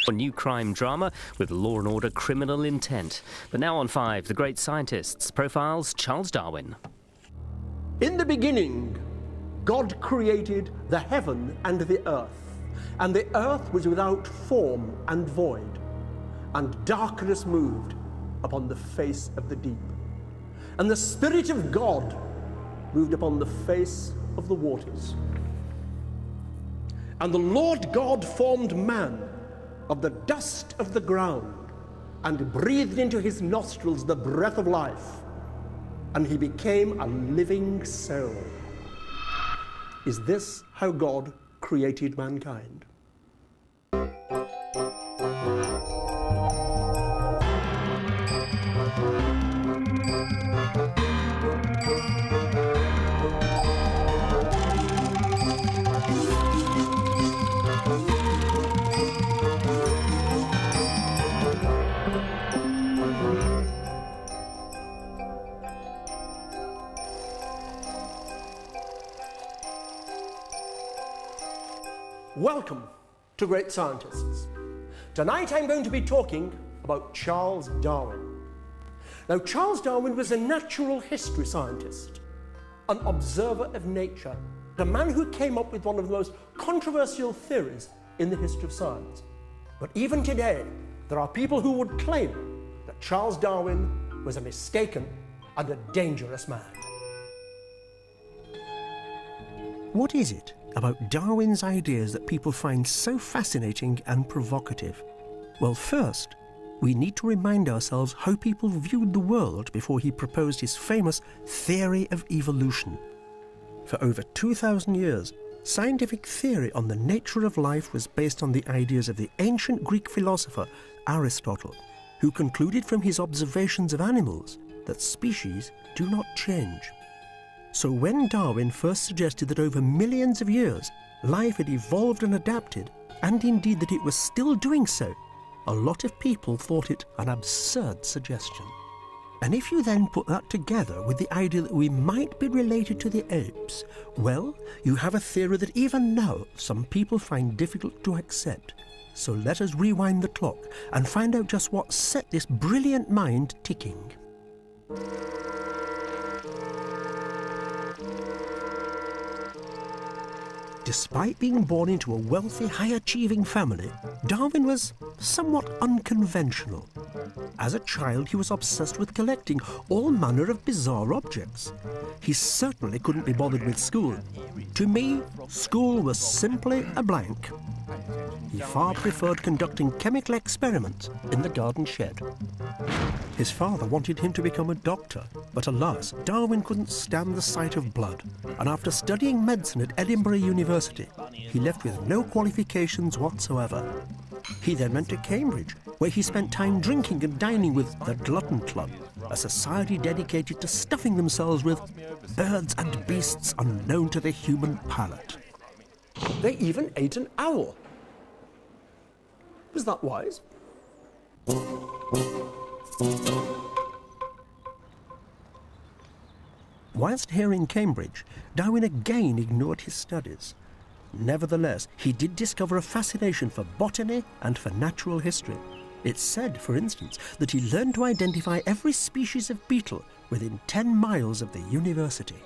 A new crime drama with Law and Order Criminal Intent. But now on 5, The Great Scientists profiles Charles Darwin. In the beginning, God created the heaven and the earth was without form and void, and darkness moved upon the face of the deep. And the Spirit of God moved upon the face of the waters. And the Lord God formed man of the dust of the ground, and breathed into his nostrils the breath of life, and he became a living soul. Is this how God created mankind? Welcome to Great Scientists. Tonight I'm going to be talking about Charles Darwin. Now, Charles Darwin was a natural history scientist, an observer of nature, a man who came up with one of the most controversial theories in the history of science. But even today, there are people who would claim that Charles Darwin was a mistaken and a dangerous man. What is it about Darwin's ideas that people find so fascinating and provocative? Well, first, we need to remind ourselves how people viewed the world before he proposed his famous theory of evolution. For over 2,000 years, scientific theory on the nature of life was based on the ideas of the ancient Greek philosopher Aristotle, who concluded from his observations of animals that species do not change. So when Darwin first suggested that over millions of years life had evolved and adapted, and indeed that it was still doing so, a lot of people thought it an absurd suggestion. And if you then put that together with the idea that we might be related to the apes, well, you have a theory that even now some people find difficult to accept. So let us rewind the clock and find out just what set this brilliant mind ticking. Despite being born into a wealthy, high-achieving family, Darwin was somewhat unconventional. As a child, he was obsessed with collecting all manner of bizarre objects. He certainly couldn't be bothered with school. To me, school was simply a blank. He far preferred conducting chemical experiments in the garden shed. His father wanted him to become a doctor, but alas, Darwin couldn't stand the sight of blood, and after studying medicine at Edinburgh University, he left with no qualifications whatsoever. He then went to Cambridge, where he spent time drinking and dining with the Glutton Club, a society dedicated to stuffing themselves with birds and beasts unknown to the human palate. They even ate an owl. Was that wise? Whilst here in Cambridge, Darwin again ignored his studies. Nevertheless, he did discover a fascination for botany and for natural history. It's said, for instance, that he learned to identify every species of beetle within 10 miles of the university.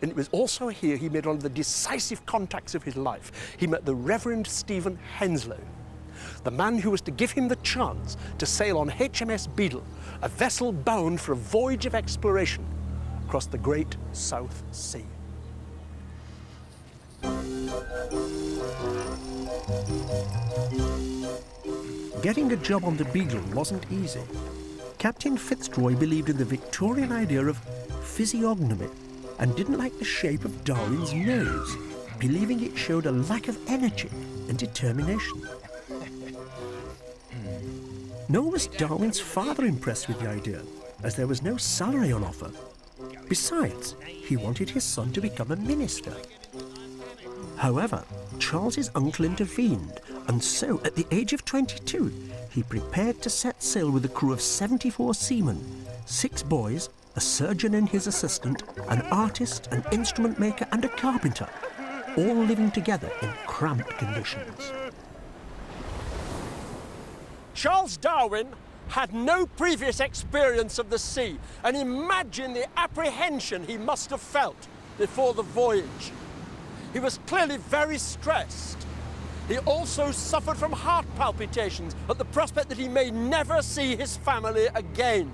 And it was also here he made one of the decisive contacts of his life. He met the Reverend Stephen Henslow, the man who was to give him the chance to sail on HMS Beadle, a vessel bound for a voyage of exploration across the great South Sea. Getting a job on the Beagle wasn't easy. Captain Fitzroy believed in the Victorian idea of physiognomy and didn't like the shape of Darwin's nose, believing it showed a lack of energy and determination. Nor was Darwin's father impressed with the idea, as there was no salary on offer. Besides, he wanted his son to become a minister. However, Charles's uncle intervened, and so at the age of 22, he prepared to set sail with a crew of 74 seamen, 6 boys, a surgeon and his assistant, an artist, an instrument maker and a carpenter, all living together in cramped conditions. Charles Darwin had no previous experience of the sea, and imagine the apprehension he must have felt before the voyage. He was clearly very stressed. He also suffered from heart palpitations at the prospect that he may never see his family again.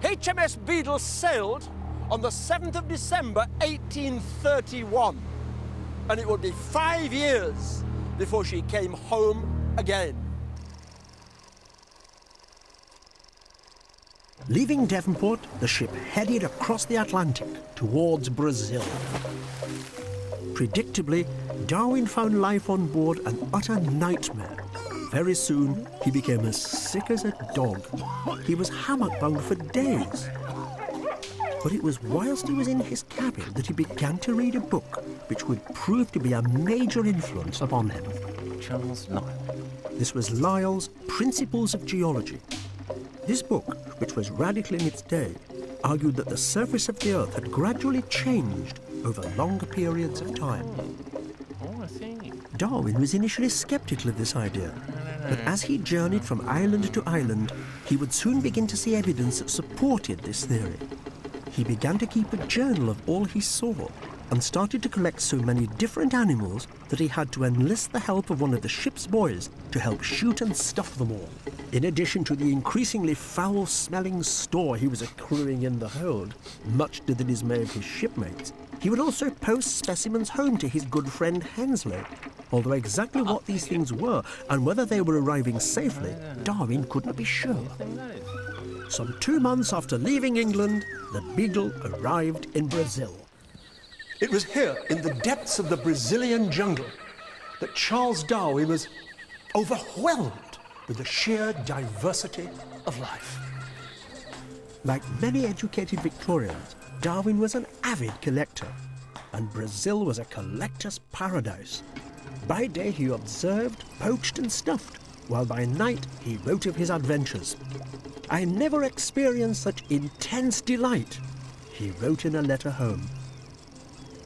HMS Beagle sailed on the 7th of December 1831, and it would be 5 years before she came home again. Leaving Devonport, the ship headed across the Atlantic towards Brazil. Predictably, Darwin found life on board an utter nightmare. Very soon, he became as sick as a dog. He was hammock-bound for days. But it was whilst he was in his cabin that he began to read a book which would prove to be a major influence upon him. Charles Lyell. This was Lyell's Principles of Geology. This book, which was radical in its day, argued that the surface of the Earth had gradually changed over longer periods of time. Oh, I see. Darwin was initially sceptical of this idea, but as he journeyed from island to island, he would soon begin to see evidence that supported this theory. He began to keep a journal of all he saw and started to collect so many different animals that he had to enlist the help of one of the ship's boys to help shoot and stuff them all. In addition to the increasingly foul-smelling store he was accruing in the hold, much to the dismay of his shipmates, he would also post specimens home to his good friend Hensley. Although exactly what these things were and whether they were arriving safely, Darwin could not be sure. Some 2 months after leaving England, the Beagle arrived in Brazil. It was here, in the depths of the Brazilian jungle, that Charles Darwin was overwhelmed with the sheer diversity of life. Like many educated Victorians, Darwin was an avid collector, and Brazil was a collector's paradise. By day he observed, poached and stuffed, while by night he wrote of his adventures. "I never experienced such intense delight," he wrote in a letter home.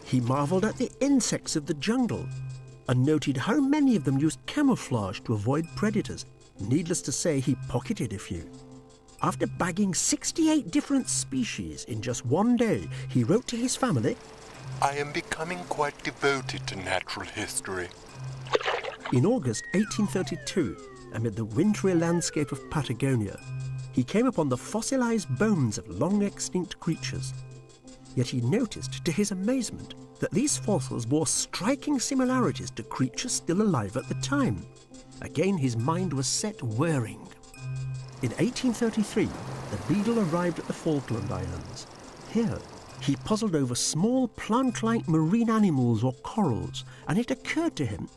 He marvelled at the insects of the jungle and noted how many of them used camouflage to avoid predators. Needless to say, he pocketed a few. After bagging 68 different species in just one day, he wrote to his family, "I am becoming quite devoted to natural history." In August 1832, amid the wintry landscape of Patagonia, he came upon the fossilized bones of long-extinct creatures. Yet he noticed, to his amazement, that these fossils bore striking similarities to creatures still alive at the time. Again, his mind was set whirring. In 1833, the Beagle arrived at the Falkland Islands. Here, he puzzled over small plant-like marine animals or corals, and it occurred to him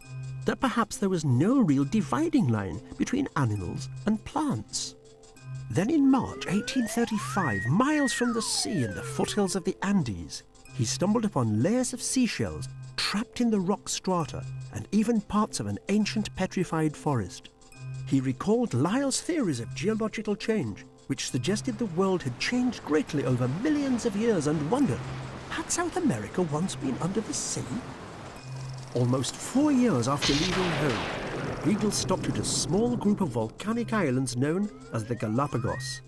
that perhaps there was no real dividing line between animals and plants. Then in March 1835, miles from the sea in the foothills of the Andes, he stumbled upon layers of seashells trapped in the rock strata and even parts of an ancient petrified forest. He recalled Lyell's theories of geological change, which suggested the world had changed greatly over millions of years, and wondered, had South America once been under the sea? Almost 4 years after leaving home, the Beagle stopped at a small group of volcanic islands known as the Galapagos.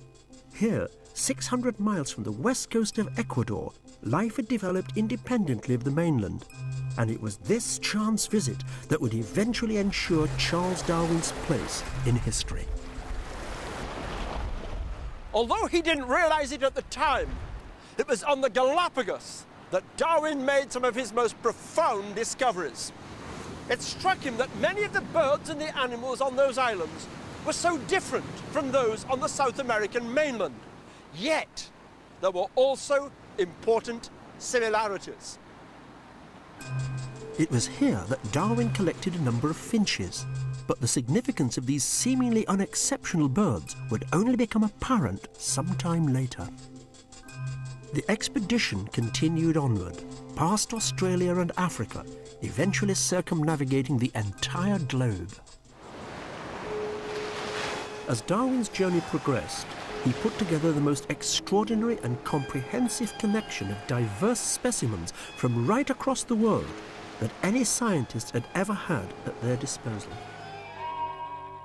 Here, 600 miles from the west coast of Ecuador, life had developed independently of the mainland, and it was this chance visit that would eventually ensure Charles Darwin's place in history. Although he didn't realize it at the time, it was on the Galapagos that Darwin made some of his most profound discoveries. It struck him that many of the birds and the animals on those islands were so different from those on the South American mainland. Yet, there were also important similarities. It was here that Darwin collected a number of finches, but the significance of these seemingly unexceptional birds would only become apparent sometime later. The expedition continued onward, past Australia and Africa, eventually circumnavigating the entire globe. As Darwin's journey progressed, he put together the most extraordinary and comprehensive collection of diverse specimens from right across the world that any scientist had ever had at their disposal.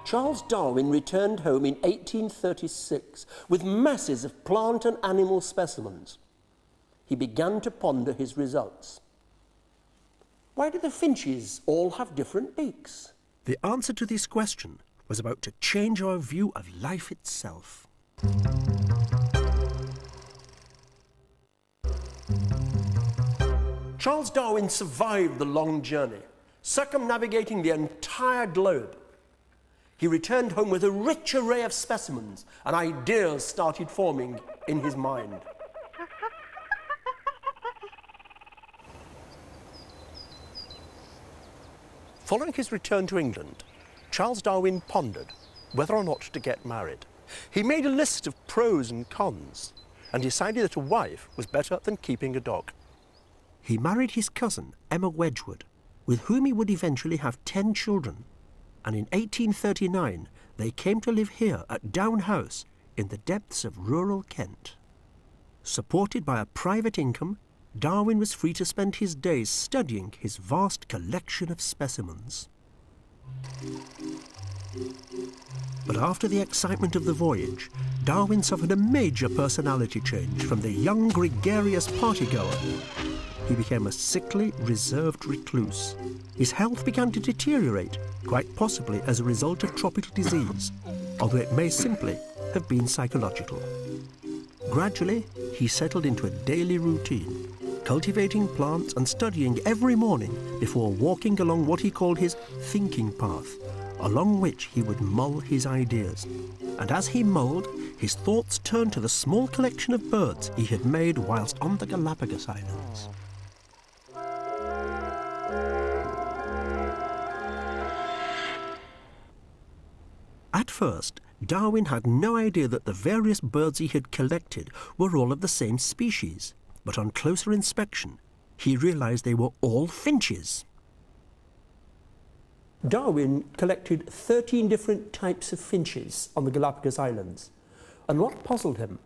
Charles Darwin returned home in 1836 with masses of plant and animal specimens. He began to ponder his results. Why do the finches all have different beaks? The answer to this question was about to change our view of life itself. Charles Darwin survived the long journey, circumnavigating the entire globe. He returned home with a rich array of specimens, and ideas started forming in his mind. Following his return to England, Charles Darwin pondered whether or not to get married. He made a list of pros and cons and decided that a wife was better than keeping a dog. He married his cousin, Emma Wedgwood, with whom he would eventually have 10 children. And in 1839, they came to live here at Down House in the depths of rural Kent. Supported by a private income, Darwin was free to spend his days studying his vast collection of specimens. But after the excitement of the voyage, Darwin suffered a major personality change from the young, gregarious partygoer. He became a sickly, reserved recluse. His health began to deteriorate, quite possibly as a result of tropical disease, although it may simply have been psychological. Gradually, he settled into a daily routine, cultivating plants and studying every morning before walking along what he called his thinking path, along which he would mull his ideas. And as he mulled, his thoughts turned to the small collection of birds he had made whilst on the Galapagos Islands. At first, Darwin had no idea that the various birds he had collected were all of the same species, but on closer inspection, he realised they were all finches. Darwin collected 13 different types of finches on the Galapagos Islands, and what puzzled him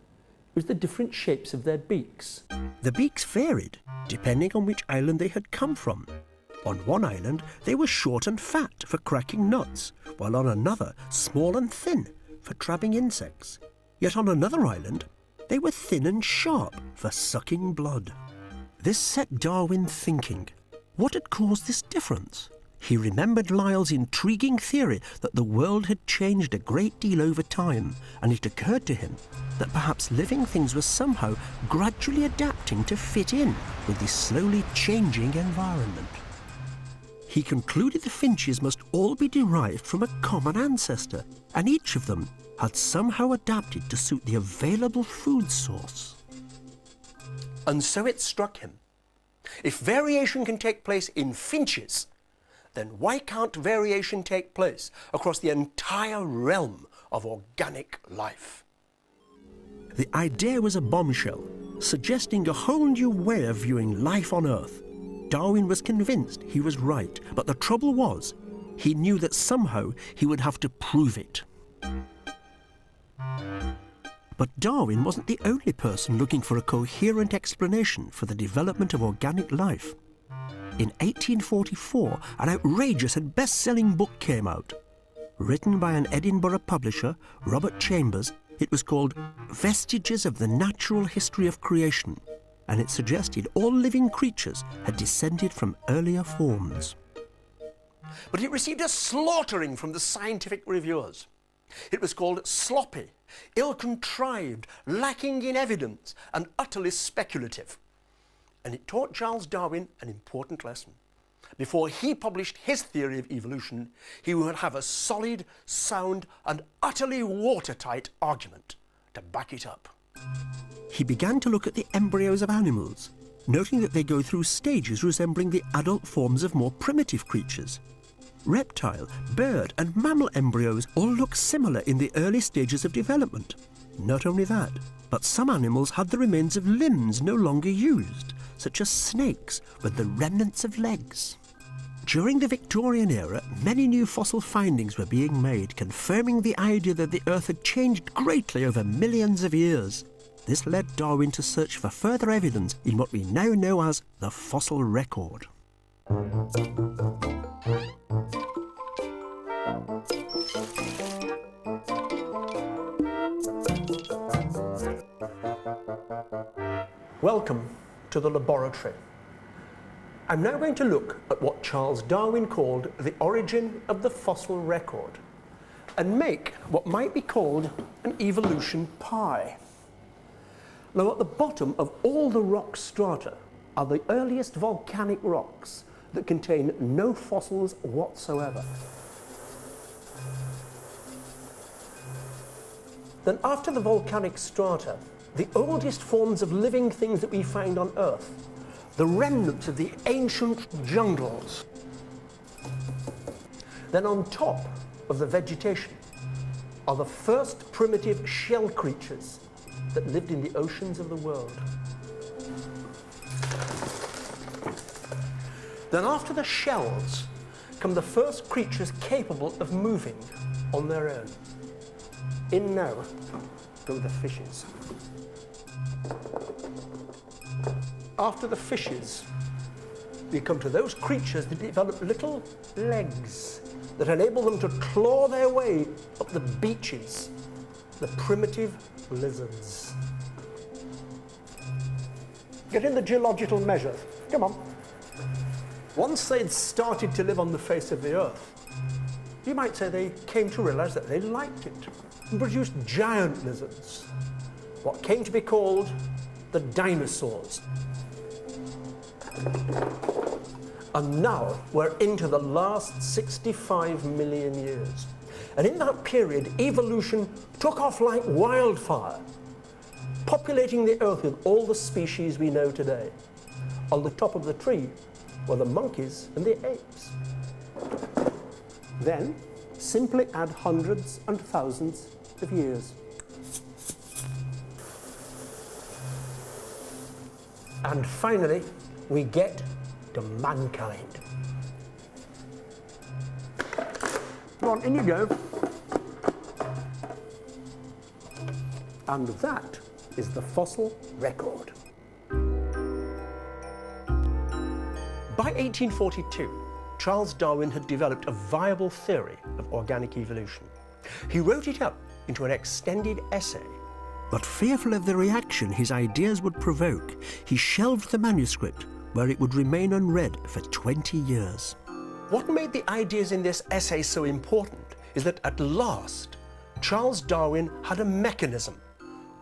was the different shapes of their beaks. The beaks varied, depending on which island they had come from. On one island, they were short and fat for cracking nuts, while on another, small and thin for trapping insects. Yet on another island, they were thin and sharp for sucking blood. This set Darwin thinking. What had caused this difference? He remembered Lyell's intriguing theory that the world had changed a great deal over time, and it occurred to him that perhaps living things were somehow gradually adapting to fit in with this slowly changing environment. He concluded the finches must all be derived from a common ancestor, and each of them had somehow adapted to suit the available food source. And so it struck him. If variation can take place in finches, then why can't variation take place across the entire realm of organic life? The idea was a bombshell, suggesting a whole new way of viewing life on Earth. Darwin was convinced he was right, but the trouble was, he knew that somehow he would have to prove it. But Darwin wasn't the only person looking for a coherent explanation for the development of organic life. In 1844, an outrageous and best-selling book came out. Written by an Edinburgh publisher, Robert Chambers, it was called Vestiges of the Natural History of Creation, and it suggested all living creatures had descended from earlier forms. But it received a slaughtering from the scientific reviewers. It was called sloppy, ill-contrived, lacking in evidence, and utterly speculative. And it taught Charles Darwin an important lesson. Before he published his theory of evolution, he would have a solid, sound, and utterly watertight argument to back it up. He began to look at the embryos of animals, noting that they go through stages resembling the adult forms of more primitive creatures. Reptile, bird, and mammal embryos all look similar in the early stages of development. Not only that, but some animals had the remains of limbs no longer used, such as snakes with the remnants of legs. During the Victorian era, many new fossil findings were being made, confirming the idea that the Earth had changed greatly over millions of years. This led Darwin to search for further evidence in what we now know as the fossil record. Welcome to the laboratory. I'm now going to look at what Charles Darwin called the origin of the fossil record and make what might be called an evolution pie. Now, at the bottom of all the rock strata are the earliest volcanic rocks that contain no fossils whatsoever. Then after the volcanic strata, the oldest forms of living things that we find on Earth, the remnants of the ancient jungles. Then on top of the vegetation are the first primitive shell creatures that lived in the oceans of the world. Then after the shells come the first creatures capable of moving on their own. In now go the fishes. After the fishes, we come to those creatures that develop little legs that enable them to claw their way up the beaches, the primitive lizards. Get in the geological measure. Come on. Once they'd started to live on the face of the Earth, you might say they came to realize that they liked it and produced giant lizards, what came to be called the dinosaurs. And now we're into the last 65 million years. And in that period, evolution took off like wildfire, populating the Earth with all the species we know today. On the top of the tree were the monkeys and the apes. Then, simply add hundreds and thousands of years. And finally, we get to mankind. Come on, in you go. And that is the fossil record. By 1842, Charles Darwin had developed a viable theory of organic evolution. He wrote it up into an extended essay. But fearful of the reaction his ideas would provoke, he shelved the manuscript, where it would remain unread for 20 years. What made the ideas in this essay so important is that at last, Charles Darwin had a mechanism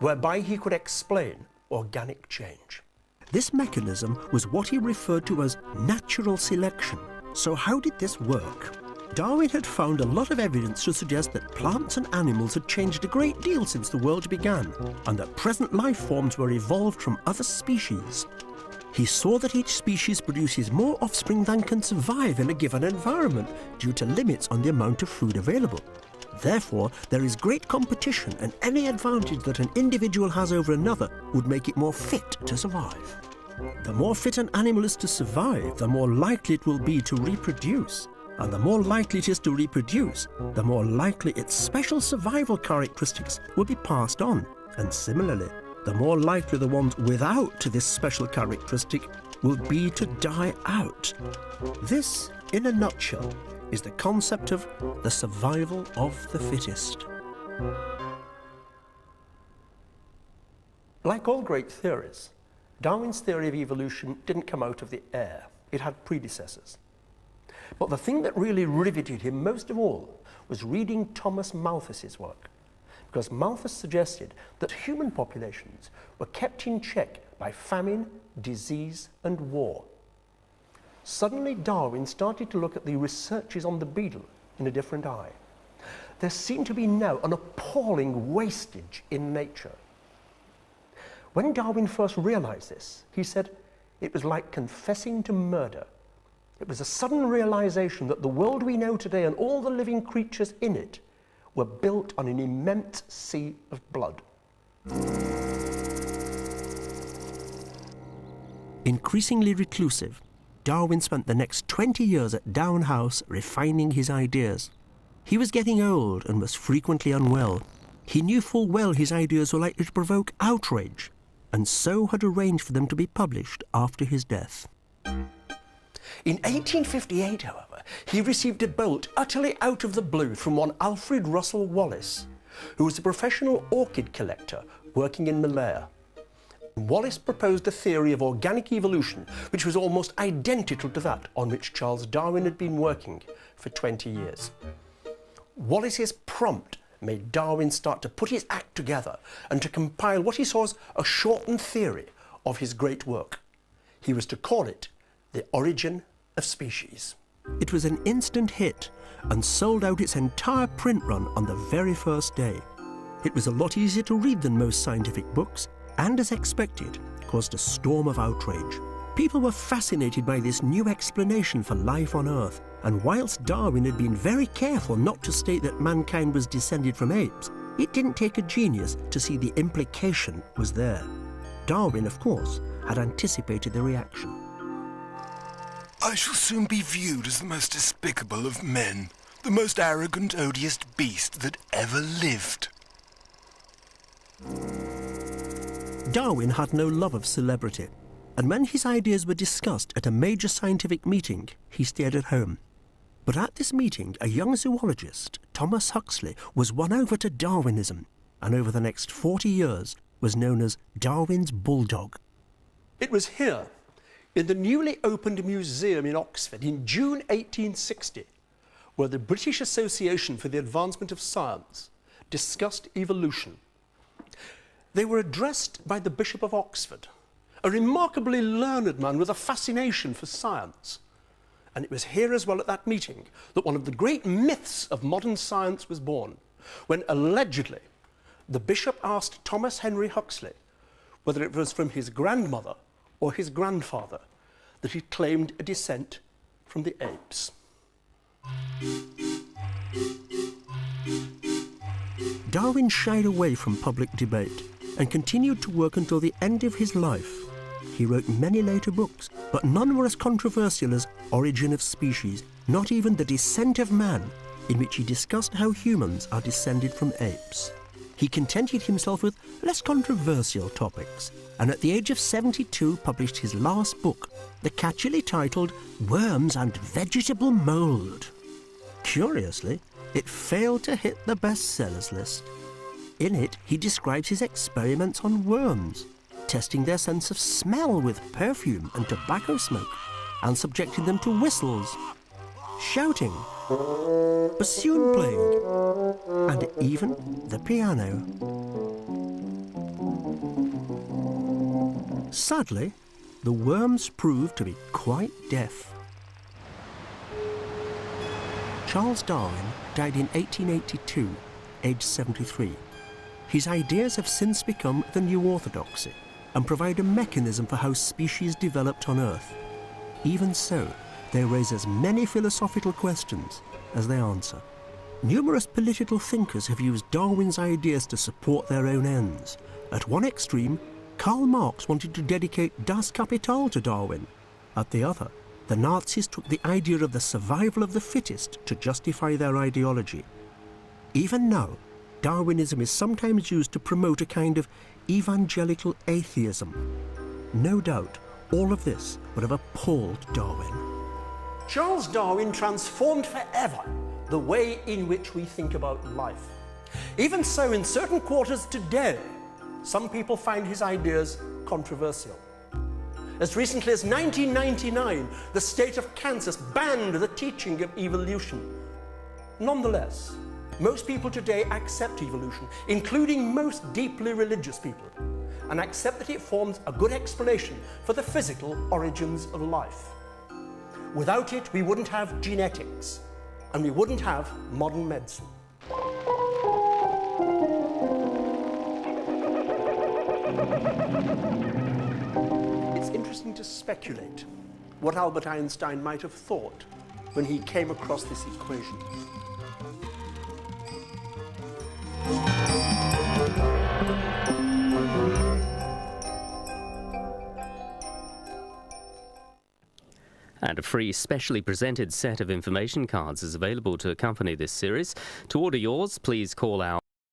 whereby he could explain organic change. This mechanism was what he referred to as natural selection. So how did this work? Darwin had found a lot of evidence to suggest that plants and animals had changed a great deal since the world began, and that present life forms were evolved from other species. He saw that each species produces more offspring than can survive in a given environment due to limits on the amount of food available. Therefore, there is great competition, and any advantage that an individual has over another would make it more fit to survive. The more fit an animal is to survive, the more likely it will be to reproduce. And the more likely it is to reproduce, the more likely its special survival characteristics will be passed on. And similarly, the more likely the ones without this special characteristic will be to die out. This, in a nutshell, is the concept of the survival of the fittest. Like all great theories, Darwin's theory of evolution didn't come out of the air. It had predecessors. But the thing that really riveted him most of all was reading Thomas Malthus's work, because Malthus suggested that human populations were kept in check by famine, disease, and war. Suddenly, Darwin started to look at the researches on the beetle in a different eye. There seemed to be now an appalling wastage in nature. When Darwin first realized this, he said it was like confessing to murder. It was a sudden realization that the world we know today and all the living creatures in it were built on an immense sea of blood. Increasingly reclusive, Darwin spent the next 20 years at Down House refining his ideas. He was getting old and was frequently unwell. He knew full well his ideas were likely to provoke outrage, and so had arranged for them to be published after his death. In 1858, however, he received a bolt utterly out of the blue from one Alfred Russel Wallace, who was a professional orchid collector working in Malaya. Wallace proposed a theory of organic evolution which was almost identical to that on which Charles Darwin had been working for 20 years. Wallace's prompt made Darwin start to put his act together and to compile what he saw as a shortened theory of his great work. He was to call it The Origin of Species. It was an instant hit and sold out its entire print run on the very first day. It was a lot easier to read than most scientific books, and as expected, caused a storm of outrage. People were fascinated by this new explanation for life on Earth, and whilst Darwin had been very careful not to state that mankind was descended from apes, it didn't take a genius to see the implication was there. Darwin, of course, had anticipated the reaction. I shall soon be viewed as the most despicable of men, the most arrogant, odious beast that ever lived. Darwin had no love of celebrity, and when his ideas were discussed at a major scientific meeting, he stayed at home. But at this meeting, a young zoologist, Thomas Huxley, was won over to Darwinism, and over the next 40 years was known as Darwin's bulldog. It was here, in the newly opened museum in Oxford in June 1860, where the British Association for the Advancement of Science discussed evolution. They were addressed by the Bishop of Oxford, a remarkably learned man with a fascination for science. And it was here as well at that meeting that one of the great myths of modern science was born, when allegedly the bishop asked Thomas Henry Huxley whether it was from his grandmother or his grandfather that he claimed a descent from the apes. Darwin shied away from public debate and continued to work until the end of his life. He wrote many later books, but none were as controversial as Origin of Species, not even The Descent of Man, in which he discussed how humans are descended from apes. He contented himself with less controversial topics, and at the age of 72 published his last book, the catchily titled Worms and Vegetable Mould. Curiously, it failed to hit the bestsellers list. In it, he describes his experiments on worms, testing their sense of smell with perfume and tobacco smoke, and subjecting them to whistles, shouting, bassoon playing, and even the piano. Sadly, the worms proved to be quite deaf. Charles Darwin died in 1882, aged 73. His ideas have since become the new orthodoxy and provide a mechanism for how species developed on Earth. Even so, they raise as many philosophical questions as they answer. Numerous political thinkers have used Darwin's ideas to support their own ends. At one extreme, Karl Marx wanted to dedicate Das Kapital to Darwin. At the other, the Nazis took the idea of the survival of the fittest to justify their ideology. Even now, Darwinism is sometimes used to promote a kind of evangelical atheism. No doubt, all of this would have appalled Darwin. Charles Darwin transformed forever the way in which we think about life. Even so, in certain quarters today, some people find his ideas controversial. As recently as 1999, the state of Kansas banned the teaching of evolution. Nonetheless, most people today accept evolution, including most deeply religious people, and accept that it forms a good explanation for the physical origins of life. Without it, we wouldn't have genetics, and we wouldn't have modern medicine. It's interesting to speculate what Albert Einstein might have thought when he came across this equation. And a free specially presented set of information cards is available to accompany this series. To order yours, please call our